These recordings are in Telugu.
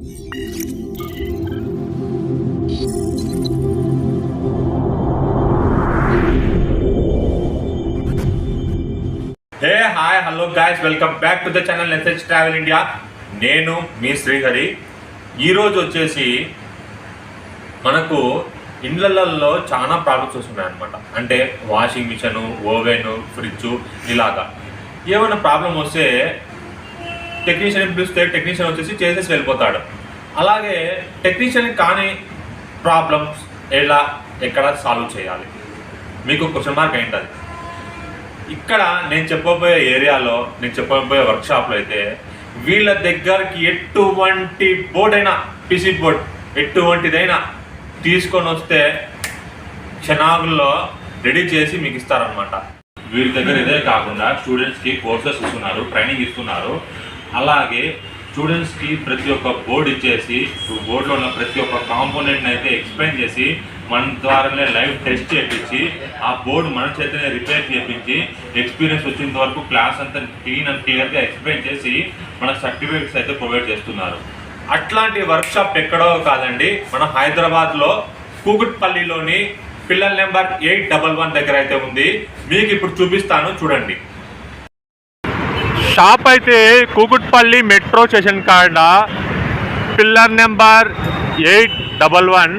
Hey hi hello guys, welcome back to the channel SH travel India. నేను మీ శ్రీహరి. ఈరోజు వచ్చేసి మనకు ఇండ్లల్లో చాలా ప్రాబ్లమ్స్ వస్తున్నాయి అనమాట. అంటే వాషింగ్ మిషన్, ఓవెన్, ఫ్రిడ్జ్ ఇలాగా ఏమైనా ప్రాబ్లం వస్తే టెక్నీషియన్ పిలిస్తే టెక్నీషియన్ వచ్చేసి చేసేసి వెళ్ళిపోతాడు. అలాగే టెక్నీషియన్ కాని ప్రాబ్లమ్స్ ఎక్కడ సాల్వ్ చేయాలి, మీకు క్వశ్చన్ మార్క్ అయింటుంది. ఇక్కడ నేను చెప్పబోయే ఏరియాలో, నేను చెప్పబోయే వర్క్షాప్లో అయితే వీళ్ళ దగ్గరికి ఎటువంటి బోర్డ్ అయినా, పీసీ బోర్డ్ ఎటువంటిదైనా తీసుకొని వస్తే క్షణాల్లో రెడీ చేసి మీకు ఇస్తారనమాట. వీళ్ళ దగ్గర ఇదే కాకుండా స్టూడెంట్స్కి కోర్సెస్ ఇస్తున్నారు, ట్రైనింగ్ ఇస్తున్నారు. అలాగే స్టూడెంట్స్కి ప్రతి ఒక్క బోర్డు ఇచ్చేసి బోర్డులో ఉన్న ప్రతి ఒక్క కాంపోనెంట్ని అయితే ఎక్స్ప్లెయిన్ చేసి మన ద్వారానే లైవ్ టెస్ట్ చేయించి ఆ బోర్డు మన చేతనే రిపేర్ చేయించి ఎక్స్పీరియన్స్ వచ్చినంత వరకు క్లాస్ అంతా క్లీన్ అండ్ క్లియర్గా ఎక్స్ప్లెయిన్ చేసి మన సర్టిఫికేట్స్ అయితే ప్రొవైడ్ చేస్తున్నారు. అట్లాంటి వర్క్షాప్ ఎక్కడో కాదండి, మన హైదరాబాద్లో కూకట్పల్లిలోని పిల్లర్ నెంబర్ 811 దగ్గర అయితే ఉంది. మీకు ఇప్పుడు చూపిస్తాను, చూడండి. షాప్ అయితే కూకట్పల్లి మెట్రో స్టేషన్ కాడ పిల్లర్ నెంబర్ 811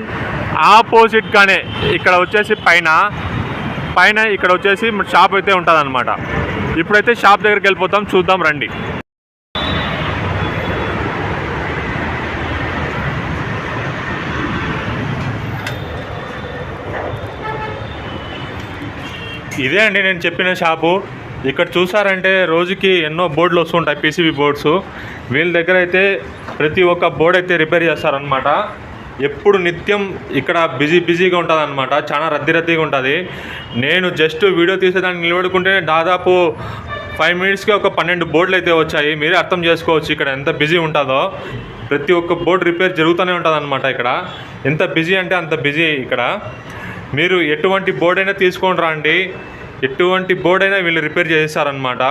ఆపోజిట్గానే ఇక్కడ వచ్చేసి పైన ఇక్కడ వచ్చేసి షాప్ అయితే ఉంటుంది అనమాట. ఇప్పుడైతే షాప్ దగ్గరికి వెళ్ళిపోతాం, చూద్దాం రండి. ఇదే అండి నేను చెప్పిన షాపు. ఇక్కడ చూసారంటే రోజుకి ఎన్నో బోర్డులు వస్తుంటాయి, పీసీబీ బోర్డ్స్. వీళ్ళ దగ్గర అయితే ప్రతి ఒక్క బోర్డు అయితే రిపేర్ చేస్తారనమాట. ఎప్పుడు నిత్యం ఇక్కడ బిజీగా ఉంటుంది అనమాట, చాలా రద్దీగా ఉంటుంది. నేను జస్ట్ వీడియో తీసేదానికి నిలబడుకుంటే దాదాపు 5 మినిట్స్కి ఒక 12 బోర్డులు అయితే వచ్చాయి. మీరే అర్థం చేసుకోవచ్చు ఇక్కడ ఎంత బిజీ ఉంటుందో. ప్రతి ఒక్క బోర్డు రిపేర్ జరుగుతూనే ఉంటుంది అనమాట. ఇక్కడ ఎంత బిజీ అంటే అంత బిజీ. ఇక్కడ మీరు ఎటువంటి బోర్డు అయినా తీసుకొని రండి, ఎటువంటి బోర్డు అయినా వీళ్ళు రిపేర్ చేస్తారనమాట.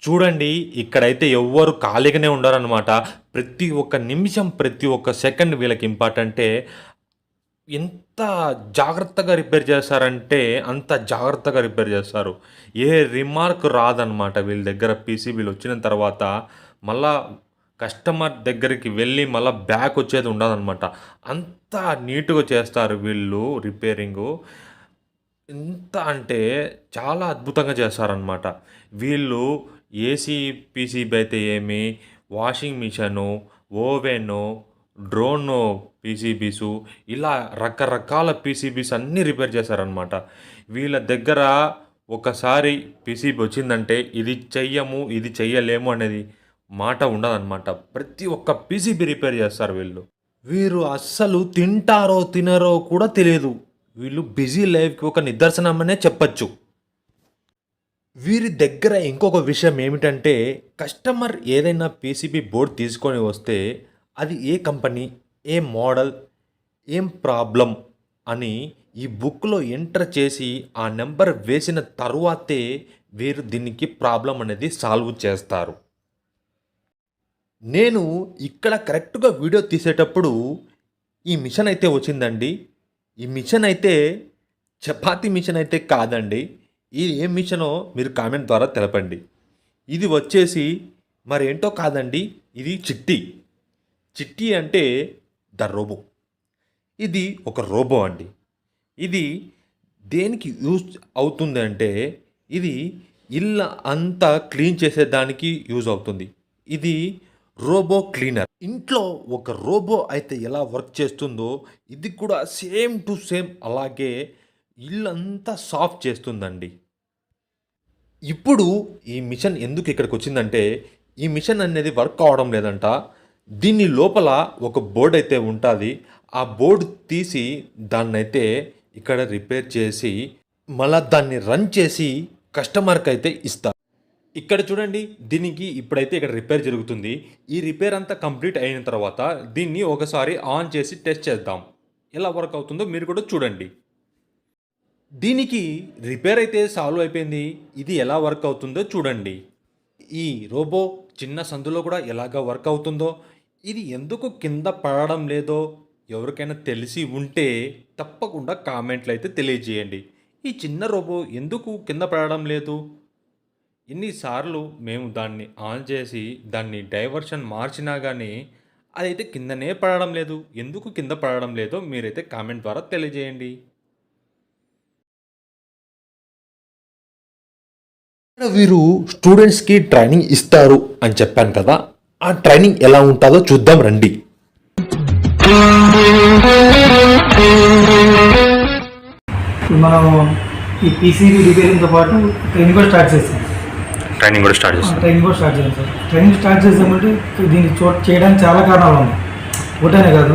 చూడండి, ఇక్కడైతే ఎవ్వరు ఖాళీగానే ఉండరనమాట. ప్రతి ఒక్క నిమిషం, ప్రతి ఒక్క సెకండ్ వీళ్ళకి ఇంపార్టెంటే. ఎంత జాగ్రత్తగా రిపేర్ చేస్తారంటే అంత జాగ్రత్తగా రిపేర్ చేస్తారు. ఏ రిమార్క్ రాదనమాట వీళ్ళ దగ్గర. పీసీబీలు వచ్చిన తర్వాత మళ్ళా కస్టమర్ దగ్గరికి వెళ్ళి మళ్ళీ బ్యాక్ వచ్చేది ఉండదన్నమాట. అంత నీట్గా చేస్తారు వీళ్ళు రిపేరింగు. ఎంత అంటే చాలా అద్భుతంగా చేస్తారనమాట వీళ్ళు. ఏసీ పీసీబీ అయితే ఏమి, వాషింగ్ మిషను, ఓవెను, డ్రోను పీసీబీసు, ఇలా రకరకాల పీసీబీస్ అన్నీ రిపేర్ చేశారనమాట. వీళ్ళ దగ్గర ఒకసారి పీసీబీ వచ్చిందంటే ఇది చెయ్యము, ఇది చెయ్యలేము అనేది మాట ఉండదన్నమాట. ప్రతి ఒక్క పీసీబీ రిపేర్ చేస్తారు వీళ్ళు. వీరు అస్సలు తింటారో తినరో కూడా తెలియదు. వీళ్ళు బిజీ లైఫ్కి ఒక నిదర్శనమనే చెప్పచ్చు. వీరి దగ్గర ఇంకొక విషయం ఏమిటంటే, కస్టమర్ ఏదైనా పీసీబీ బోర్డ్ తీసుకొని వస్తే అది ఏ కంపెనీ, ఏ మోడల్, ఏం ప్రాబ్లం అని ఈ బుక్లో ఎంటర్ చేసి ఆ నెంబర్ వేసిన తరువాతే వీరు దీనికి ప్రాబ్లం అనేది సాల్వ్ చేస్తారు. నేను ఇక్కడ కరెక్ట్గా వీడియో తీసేటప్పుడు ఈ మిషన్ అయితే వచ్చిందండి. ఈ మిషన్ అయితే చపాతీ మిషన్ అయితే కాదండి. ఇది ఏ మిషనో మీరు కామెంట్ ద్వారా తెలపండి. ఇది వచ్చేసి మరేంటో కాదండి, ఇది చిట్టి అంటే ద రోబో. ఇది ఒక రోబో అండి. ఇది దేనికి యూజ్ అవుతుంది అంటే, ఇది ఇల్లు అంతా క్లీన్ చేసేదానికి యూజ్ అవుతుంది. ఇది రోబో క్లీనర్. ఇంట్లో ఒక రోబో అయితే ఎలా వర్క్ చేస్తుందో ఇది కూడా సేమ్ టు సేమ్ అలాగే ఇల్లంతా సాఫ్ చేస్తుందండి. ఇప్పుడు ఈ మిషన్ ఎందుకు ఇక్కడికి వచ్చిందంటే, ఈ మిషన్ అనేది వర్క్ కావడం లేదంట. దీని లోపల ఒక బోర్డు అయితే ఉంటుంది. ఆ బోర్డు తీసి దాన్నైతే ఇక్కడ రిపేర్ చేసి మళ్ళీ దాన్ని రన్ చేసి కస్టమర్కి అయితే ఇస్తారు. ఇక్కడ చూడండి, దీనికి ఇప్పుడైతే ఇక్కడ రిపేర్ జరుగుతుంది. ఈ రిపేర్ అంతా కంప్లీట్ అయిన తర్వాత దీన్ని ఒకసారి ఆన్ చేసి టెస్ట్ చేద్దాం. ఎలా వర్క్ అవుతుందో మీరు కూడా చూడండి. దీనికి రిపేర్ అయితే సాల్వ్ అయిపోయింది. ఇది ఎలా వర్క్ అవుతుందో చూడండి. ఈ రోబో చిన్న సందులో కూడా ఎలాగ వర్క్ అవుతుందో, ఇది ఎందుకు కింద పడడం లేదో ఎవరికైనా తెలిసి ఉంటే తప్పకుండా కామెంట్లు అయితే తెలియజేయండి. ఈ చిన్న రోబో ఎందుకు కింద పడడం లేదు? ఎన్నిసార్లు మేము దాన్ని ఆన్ చేసి దాన్ని డైవర్షన్ మార్చినా కానీ అదైతే కిందనే పడడం లేదు. ఎందుకు కింద పడడం లేదో మీరైతే కామెంట్ ద్వారా తెలియజేయండి. వీరు స్టూడెంట్స్కి ట్రైనింగ్ ఇస్తారు అని చెప్పాను కదా, ఆ ట్రైనింగ్ ఎలా ఉంటుందో చూద్దాం రండి. మనం ఈ పీసీబీ రిపేరింగ్తో పాటు ట్రైనింగ్ కూడా స్టార్ట్ చేసాం. ట్రైనింగ్ కూడా స్టార్ట్ చేసాం సార్. ట్రైనింగ్ స్టార్ట్ చేసామంటే దీన్ని చేయడానికి చాలా కారణాలు ఉన్నాయి. ఒకటేనే కాదు,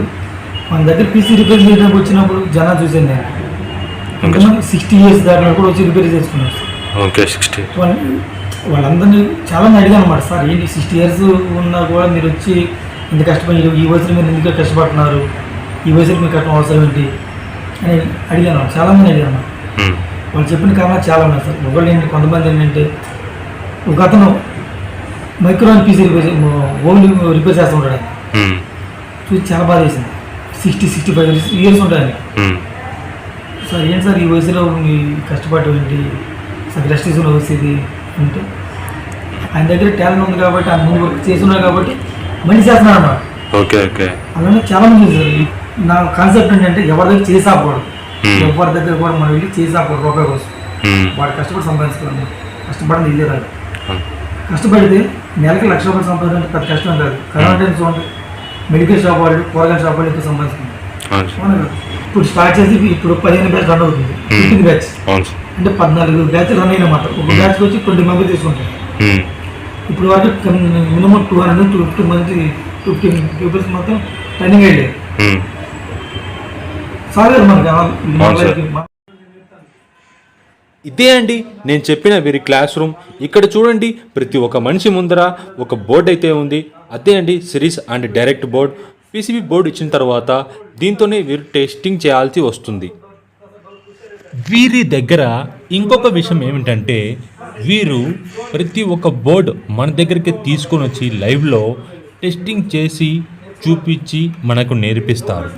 మన దగ్గర పీసీ రిపేర్ చేయడానికి వచ్చినప్పుడు జనాలు చూసాను నేను 60 years దాకా కూడా వచ్చి రిపేర్ చేసుకున్నారు. ఓకే, 60 వాళ్ళందరినీ చాలామంది అడిగాను అన్నమాట, సార్ ఏంటి 60 years ఉన్నా కూడా మీరు వచ్చి ఇంత కష్టపడి ఈ వయసులో మీరు ఎందుకు కష్టపడుతున్నారు, ఈ వయసులో మీకు కష్టం అవసరం ఏంటి అని అడిగాను. చాలామంది అడిగాను. వాళ్ళు చెప్పిన కారణాలు చాలా ఉన్నాయి సార్. ఒకళ్ళు ఏంటి, కొంతమంది ఏంటంటే ఒక అతను మైక్రోన్ పీసీ ఓన్లీ రిపేర్ చేస్తూ ఉంటాడు. చూసి చాలా బాధ వేసింది. 60-65 years ఉంటాయని. సార్ ఏంటి సార్ ఈ వయసులో మీ కష్టపడటం ఏంటి, సార్ రెస్ట్ తీసుకుని వచ్చేది అంటే ఆయన దగ్గర టాలెంట్ ఉంది కాబట్టి ఆయన ముందు వర్క్ చేస్తున్నారు కాబట్టి మళ్ళీ చేస్తున్నారు అన్నమాట. Okay okay. అలానే చాలా మంది సార్. నా కాన్సెప్ట్ ఏంటంటే ఎవరి దగ్గర చేసి ఆపకూడదు, ఎవరి దగ్గర కూడా మనం వెళ్ళి చేసి ఆపకూడదు రూపాయి కోసం. వాడు కష్టపడి సంపాదించుకోవాలి. కష్టపడింది ఇదే రాదు. కష్టపడితే నెలకి ₹1,00,000 సంపాదించడం పెద్ద కష్టం కాదు. కరోనా టైమ్స్ చూడండి, మెడికల్ షాప్ వాళ్ళు, కూరగాయల షాప్ వాళ్ళు ఎక్కువ సంపాదించుకుంటారు. ఇప్పుడు స్టార్ట్ చేసి ఇప్పుడు 15 బ్యాచ్ రన్ అవుతుంది. 15 బ్యాచ్ అంటే 14 బ్యాచ్ రన్ అయినమాట. ఒక బ్యాచ్కి వచ్చి 20 మెంబర్స్ తీసుకుంటారు. ఇప్పుడు వరకు మినిమం 200-250 మంది 50 పీపుల్స్ మొత్తం ట్రైనింగ్ అయ్యాయి. సార్ మనకి ఇదే అండి నేను చెప్పిన వీరి క్లాస్ రూమ్. ఇక్కడ చూడండి, ప్రతి ఒక్క మనిషి ముందర ఒక బోర్డు అయితే ఉంది. అదే అండి series and direct board. PCB board ఇచ్చిన తర్వాత దీంతోనే వీరు టెస్టింగ్ చేయాల్సి వస్తుంది. వీరి దగ్గర ఇంకొక విషయం ఏమిటంటే, వీరు ప్రతి ఒక్క బోర్డు మన దగ్గరికి తీసుకొని వచ్చి లైవ్లో టెస్టింగ్ చేసి చూపించి మనకు నేర్పిస్తారు.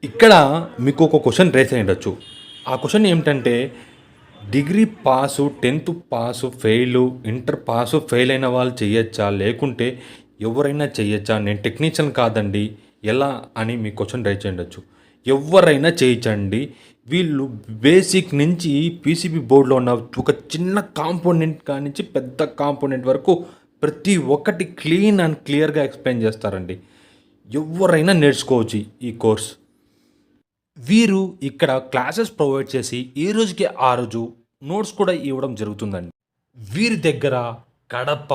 ఇక్కడ మీకు ఒక క్వశ్చన్ రేస్ అయ్యొచ్చు. ఆ క్వశ్చన్ ఏమిటంటే, degree pass, 10th pass fail, inter pass fail అయిన వాళ్ళు చేయొచ్చా, లేకుంటే ఎవరైనా చేయొచ్చా? నేను టెక్నీషియన్ కాదండి, ఎలా అని మీ క్వశ్చన్ రైజ్ చేయవచ్చు. ఎవరైనా చేయించండి. వీళ్ళు బేసిక్ నుంచి పీసీబీ బోర్డులో ఉన్న ఒక చిన్న కాంపోనెంట్ కానించి పెద్ద కాంపోనెంట్ వరకు ప్రతి ఒక్కటి క్లీన్ అండ్ క్లియర్గా ఎక్స్ప్లెయిన్ చేస్తారండి. ఎవరైనా నేర్చుకోవచ్చు ఈ కోర్స్. వీరు ఇక్కడ క్లాసెస్ ప్రొవైడ్ చేసి ఈ రోజుకి ఆ రోజు నోట్స్ కూడా ఇవ్వడం జరుగుతుందండి. వీరి దగ్గర కడప,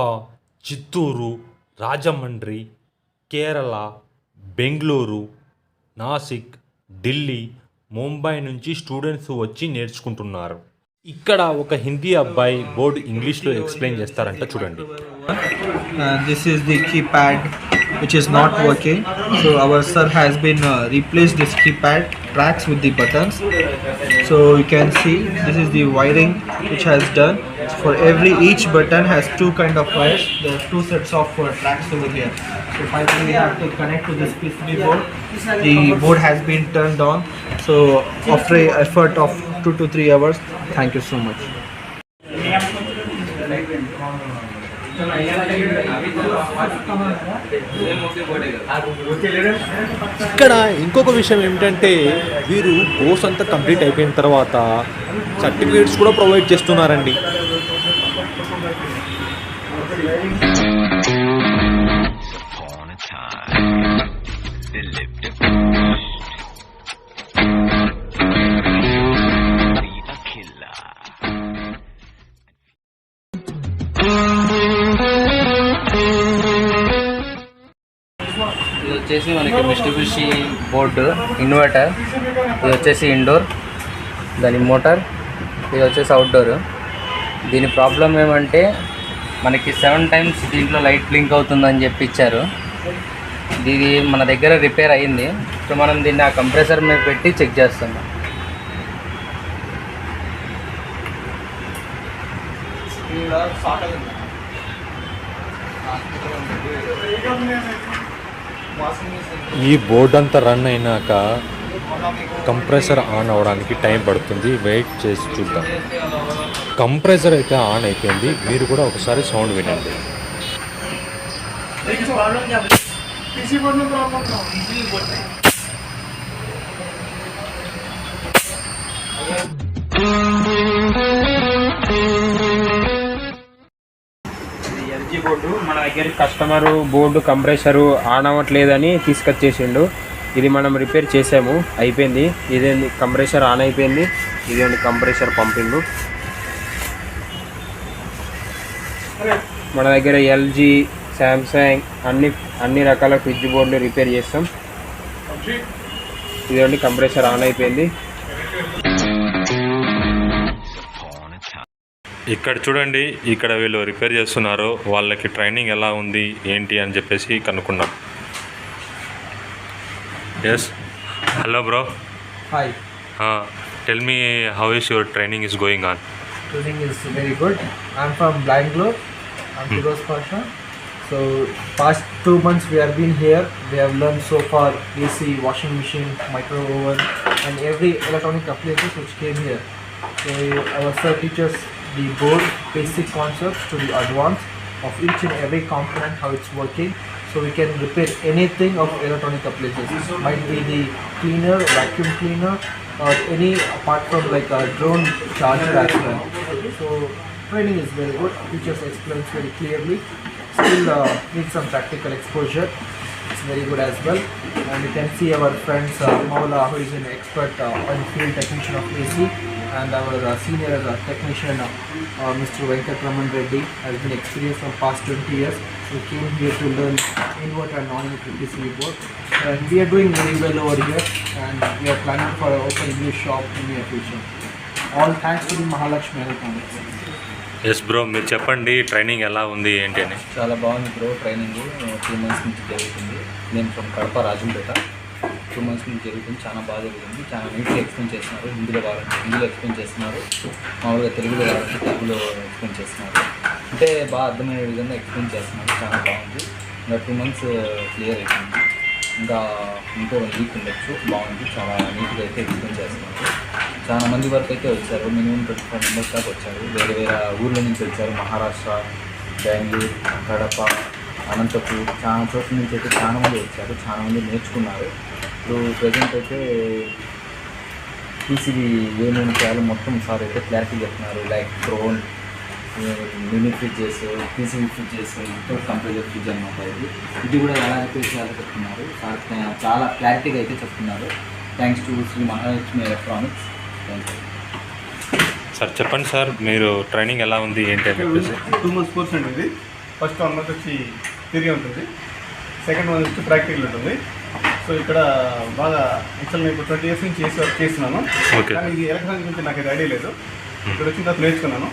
చిత్తూరు, రాజమండ్రి, కేరళ, బెంగళూరు, నాసిక్, ఢిల్లీ, ముంబై నుంచి స్టూడెంట్స్ వచ్చి నేర్చుకుంటున్నారు. ఇక్కడ ఒక హిందీ అబ్బాయి బోర్డు ఇంగ్లీష్లో ఎక్స్ప్లెయిన్ చేస్తారంట, చూడండి. This is the keypad which is not working, so our sir has been replaced this keypad tracks with the buttons. So you can see this is the wiring which has done. For each button has two kind of wires. There are two sets of tracks over here. So finally we have to connect to this PCB board. The board has been turned on. So after an effort of 2 to 3 hours, thank you so much. ఇక్కడ ఇంకొక విషయం ఏమిటంటే, వీరు కోర్స్ అంతా కంప్లీట్ అయిపోయిన తర్వాత సర్టిఫికేట్స్ కూడా ప్రొవైడ్ చేస్తున్నారండి. ఇది వచ్చేసి మనకి మిస్టిబుషి బోర్డు ఇన్వర్టర్, ఇది వచ్చేసి ఇండోర్, దాని మోటార్, ఇది వచ్చేసి అవుట్డోర్. దీని ప్రాబ్లం ఏమంటే మనకి 7 times దీంట్లో లైట్ బ్లింక్ అవుతుందని చెప్పి ఇచ్చారు. ఇది మన దగ్గర రిపేర్ అయ్యింది. సో మనం దీన్ని ఆ కంప్రెసర్ మీద పెట్టి చెక్ చేస్తున్నాం. ఈ బోర్డ్ అంతా రన్ అయినాక కంప్రెసర్ ఆన్ అవ్వడానికి టైం పడుతుంది, వెయిట్ చేసి చూద్దాం. కంప్రెసర్ అయితే ఆన్ అయిపోయింది, మీరు కూడా ఒకసారి సౌండ్ వినండి. ఎల్జీ బోర్డు మన దగ్గర కస్టమర్ బోర్డు కంప్రెషరు ఆన్ అవ్వట్లేదని తీసుకొచ్చేసిండు. ఇది మనం రిపేర్ చేసాము, అయిపోయింది. ఇదేంటి కంప్రెషర్ ఆన్ అయిపోయింది, ఇదేంటి కంప్రెషర్ పంపింగ్. మన దగ్గర ఎల్జీ, శాంసంగ్ అన్ని రకాల ఫ్రిడ్జ్ బోర్డులు రిపేర్ చేస్తాం. ఇదేంటి కంప్రెషర్ ఆన్ అయిపోయింది. ఇక్కడ చూడండి, ఇక్కడ వీళ్ళు రిపేర్ చేస్తున్నారు. వాళ్ళకి ట్రైనింగ్ ఎలా ఉంది ఏంటి అని చెప్పేసి కనుక్కున్నాం. Yes, hello bro. Hi. Tell me how is your training is going on? Training is very good. I'm from Bangalore. I'm Firoz Pasha. So past 2 months we have been here. We have learned so far AC, washing machine, micro oven, and every electronic appliances which came here. So our sir teaches the board basic concepts to the advanced of each and every component, how it's working, so we can repair anything of electronic appliances. Might be the cleaner, vacuum cleaner, or any apart from like a drone charger as well. So training is very good. Teachers explains very clearly. Still need some practical exposure. It's very good as well. And you can see our friends Maula, who is an expert on field technician of AC, and our senior technician Mr. Venkatraman Reddy has been experienced for past 20 years. So we came here to learn inverter and non-inverter PCB board, and we are doing very well over here, and we are planning for an open English shop in near future. All thanks to the Mahalaxmi Electronics. Yes bro, మీరు చెప్పండి ట్రైనింగ్ ఎలా ఉంది ఏంటి అని. చాలా బాగుంది బ్రో. ట్రైనింగ్ 2 months నుంచి జరుగుతుంది. నేను ఫ్రమ్ కడప రాజంపేట. 2 months నుంచి జరుగుతుంది. చాలా బాగా జరుగుతుంది. చాలా నీట్గా ఎక్స్ప్లెయిన్ చేస్తున్నారు. హిందీలో కావాలంటే హిందీలో ఎక్స్ప్లెయిన్ చేస్తున్నారు, మామూలుగా తెలుగులో కావాలంటే తెలుగులో ఎక్స్ప్లెయిన్ చేస్తున్నారు. అంటే బాగా అర్థమయ్యే విధంగా ఎక్స్ప్లెయిన్ చేస్తున్నారు. చాలా బాగుంది. ఇంకా 2 months క్లియర్ అయిపోయింది. ఇంకా ఇంకో 1 week ఉండొచ్చు. బాగుంది. చాలా నీట్గా అయితే ఎక్స్ప్లెయిన్ చేస్తున్నారు. చాలా మంది వరకు అయితే వచ్చారు. మినిమం 25 members దాకా వచ్చారు. వేరే వేరే ఊర్ల నుంచి వచ్చారు. మహారాష్ట్ర, బెంగళూరు, కడప, అనంతపూర్, చాలా చోట్ల నుంచి అయితే చాలా మంది వచ్చారు. చాలా మంది నేర్చుకున్నారు. ఇప్పుడు ప్రజెంట్ అయితే పీసీబీ ఏమేమి చేయాలో మొత్తం సార్ అయితే క్లారిటీ చెప్తున్నారు. Like drone, mini fridges, PCB fridges, inter computer fridge అనమాట. ఇది కూడా ఎలా రిపేర్ చేయాలో చెప్తున్నారు సార్. చాలా క్లారిటీగా అయితే చెప్తున్నారు. Thanks to Sri Mahalakshmi electronics. Sir చెప్పండి సార్, మీరు ట్రైనింగ్ ఎలా ఉంది ఏంటి అని చెప్పేసి. 2 months కోర్స్ అండి ఇది. ఫస్ట్ 1 month వచ్చి థియరీ ఉంటుంది, సెకండ్ 1 వచ్చి ప్రాక్టికల్ ఉంటుంది. సో ఇక్కడ బాగా యాక్చువల్ నేను ఇప్పుడు 20 years నుంచి వర్క్ చేస్తున్నాను. కానీ ఇది ఎలక్ట్రానిక్ గురించి నాకు ఇది ఐడియా లేదు. ఇక్కడ వచ్చిన తర్వాత నేర్చుకున్నాను.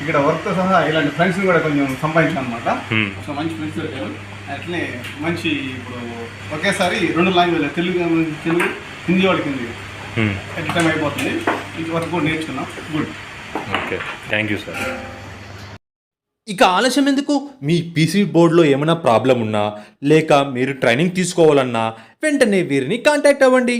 ఇక్కడ వర్క్తో సహా ఇలాంటి ఫ్రెండ్స్ని కూడా కొంచెం సంపాదించాను అనమాట. సో మంచి ఫ్రెండ్స్ దొరికారు. అట్లనే మంచి ఇప్పుడు ఒకేసారి 2 లాంగ్వేజ్, తెలుగు హిందీ వాళ్ళకి హిందీ ఎట్ టైం అయిపోతుంది. ఇది వరకు కూడా నేర్చుకున్నాం. Good. Okay, thank you sir. ఇక ఆలస్యం ఎందుకు? మీ పీసీ బోర్డులో ఏమైనా ప్రాబ్లం ఉన్నా లేక మీరు ట్రైనింగ్ తీసుకోవాలన్నా వెంటనే వీరిని కాంటాక్ట్ అవ్వండి.